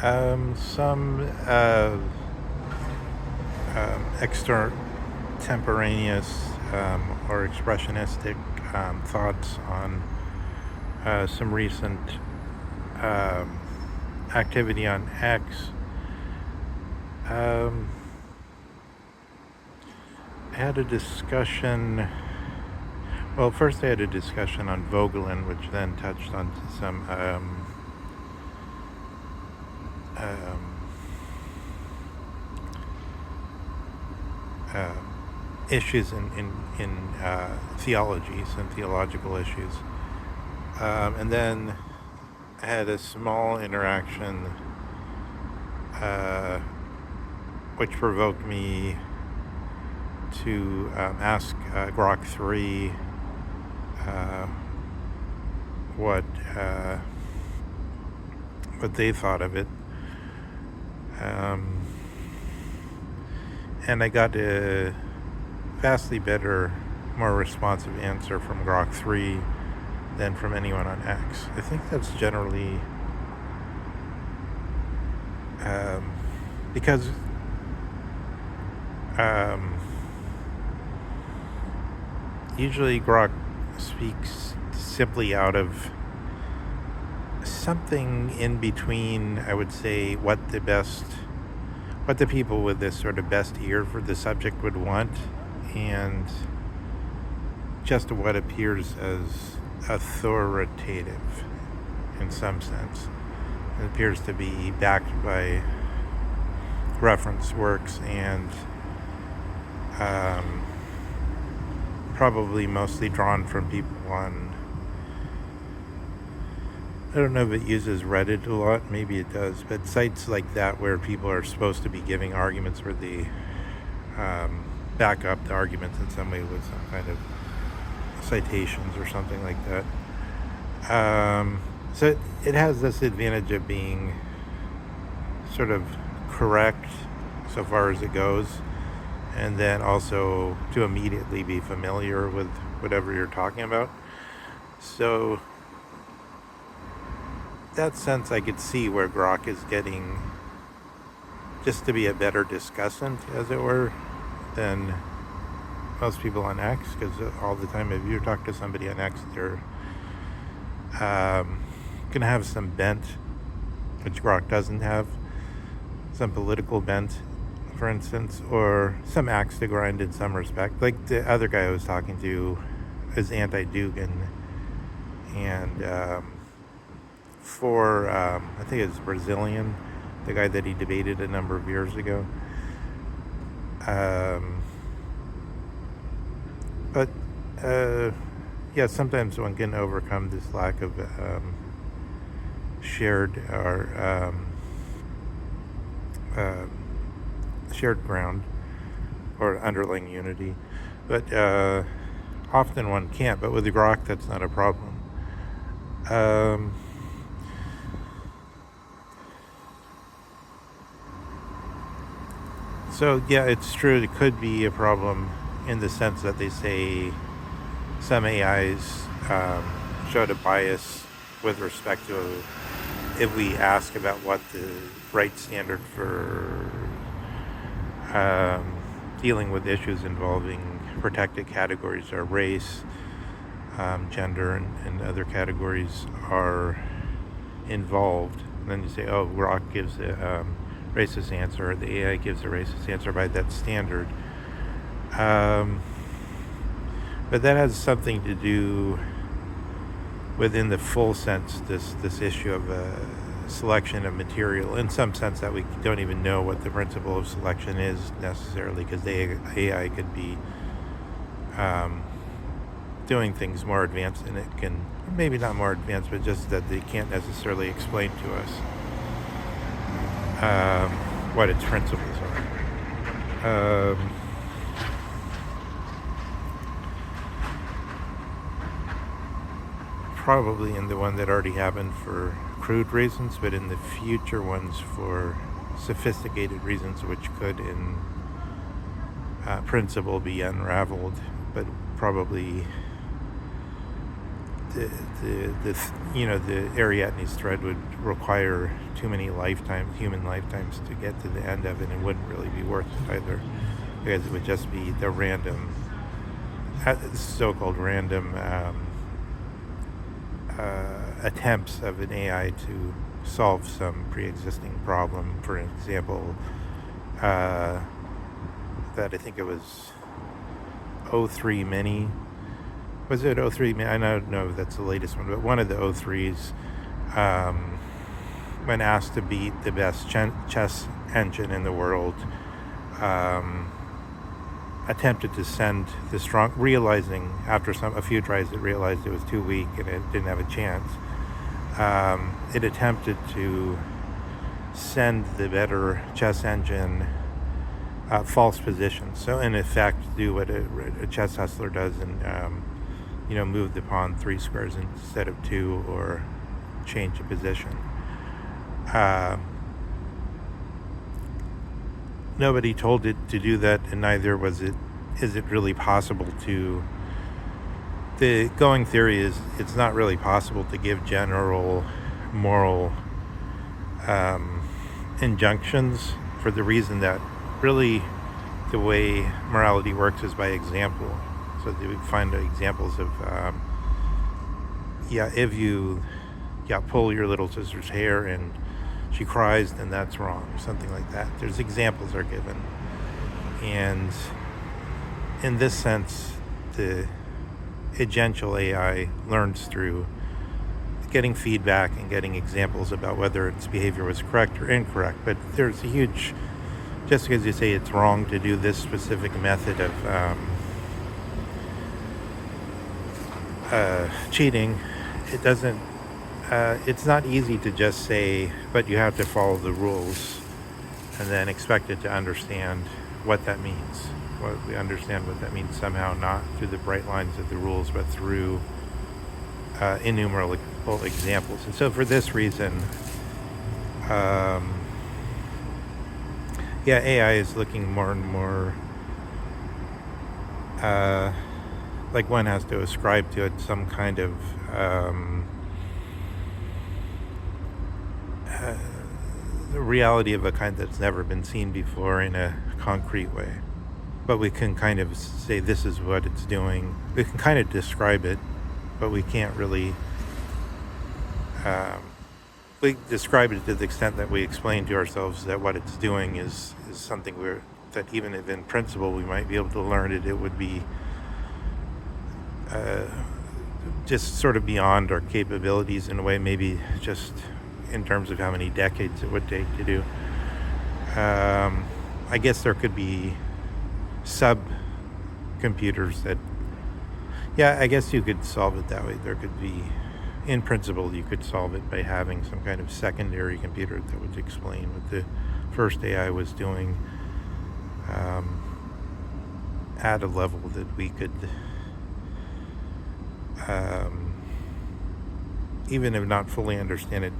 Some extemporaneous or expressionistic thoughts on some recent um, activity on X. Um, I had a discussion. Well, first I had a discussion on Vogelin, which then touched on some um, uh, issues in theology, some theological issues, and then I had a small interaction uh, which provoked me to ask GROK 3 uh, what uh, what they thought of it, um, and I got a vastly better, more responsive answer from GROK 3 than from anyone on X. I think that's generally because usually GROK speaks simply out of something in between, I would say, what the people with this sort of best ear for the subject would want, and just what appears as authoritative in some sense. It appears to be backed by reference works and probably mostly drawn from people on, I don't know if it uses Reddit a lot, maybe it does, but sites like that where people are supposed to be giving arguments where they back up the arguments in some way with some kind of citations or something like that. So it has this advantage of being sort of correct so far as it goes, and then also to immediately be familiar with whatever you're talking about. So that sense, I could see where GROK is getting just to be a better discussant, as it were, than most people on X, because all the time if you talk to somebody on X, they're going to have some bent, which GROK doesn't have, some political bent, for instance, or some axe to grind in some respect. Like the other guy I was talking to is anti-Dugan, and I think it's Brazilian, the guy that he debated a number of years ago. But yeah, sometimes one can overcome this lack of shared or shared ground or underlying unity, but often one can't. But with the GROK, that's not a problem. So yeah, it's true. It could be a problem in the sense that they say some AIs showed a bias with respect to if we ask about what the right standard for dealing with issues involving protected categories are race, gender, and other categories are involved. And then you say, oh, GROK gives a racist answer, or the AI gives a racist answer by that standard. But that has something to do within the full sense, this issue of selection of material, in some sense that we don't even know what the principle of selection is necessarily, because the AI could be doing things more advanced than it can, maybe not more advanced, but just that they can't necessarily explain to us what its principles are. Probably in the one that already happened for crude reasons, but in the future ones for sophisticated reasons, which could in principle be unraveled, but probably the Ariadne's thread would require too many human lifetimes to get to the end of it, and wouldn't really be worth it either, because it would just be the so-called random attempts of an AI to solve some pre-existing problem. For example, that I think it was O3 Mini. Was it O3 Mini? I don't know if that's the latest one, but one of the O3s, when asked to beat the best chess engine in the world, attempted to send the strong, realizing after a few tries it realized it was too weak and it didn't have a chance. It attempted to send the better chess engine false positions. So in effect, do what a chess hustler does and move the pawn 3 squares instead of 2, or change the position. Nobody told it to do that, and neither is it really possible to. The going theory is it's not really possible to give general moral injunctions, for the reason that really the way morality works is by example. So we find examples of if you pull your little sister's hair and she cries, then that's wrong, or something like that. There's examples are given, and in this sense, the agential AI learns through getting feedback and getting examples about whether its behavior was correct or incorrect. But there's a huge, just because you say it's wrong to do this specific method of cheating, it doesn't. It's not easy to just say, but you have to follow the rules, and then expect it to understand what that means. We understand what that means somehow, not through the bright lines of the rules, but through innumerable examples. And so for this reason, AI is looking more and more like one has to ascribe to it some kind of the reality of a kind that's never been seen before in a concrete way. But we can kind of say this is what it's doing. We can kind of describe it, but we can't really. We describe it to the extent that we explain to ourselves that what it's doing is something that even if in principle we might be able to learn it, it would be just sort of beyond our capabilities in a way, maybe just in terms of how many decades it would take to do. I guess there could be sub-computers that, I guess you could solve it that way. There could be, in principle, you could solve it by having some kind of secondary computer that would explain what the first AI was doing at a level that we could, even if not fully understand it,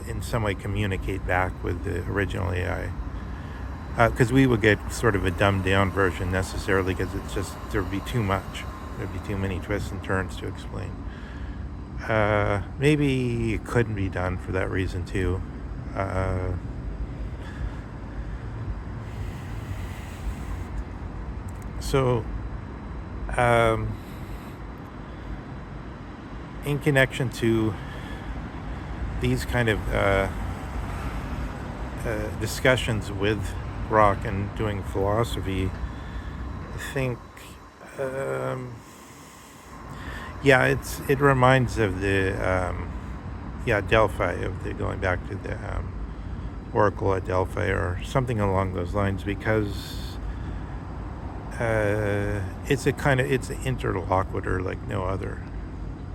in some way communicate back with the original AI. Because we would get sort of a dumbed down version necessarily, because it's just, there would be too much. There'd be too many twists and turns to explain. Maybe it couldn't be done for that reason too. In connection to these kind of discussions with GROK and doing philosophy, I think, it reminds of the Delphi, of the going back to the Oracle at Delphi or something along those lines, because it's an interlocutor like no other.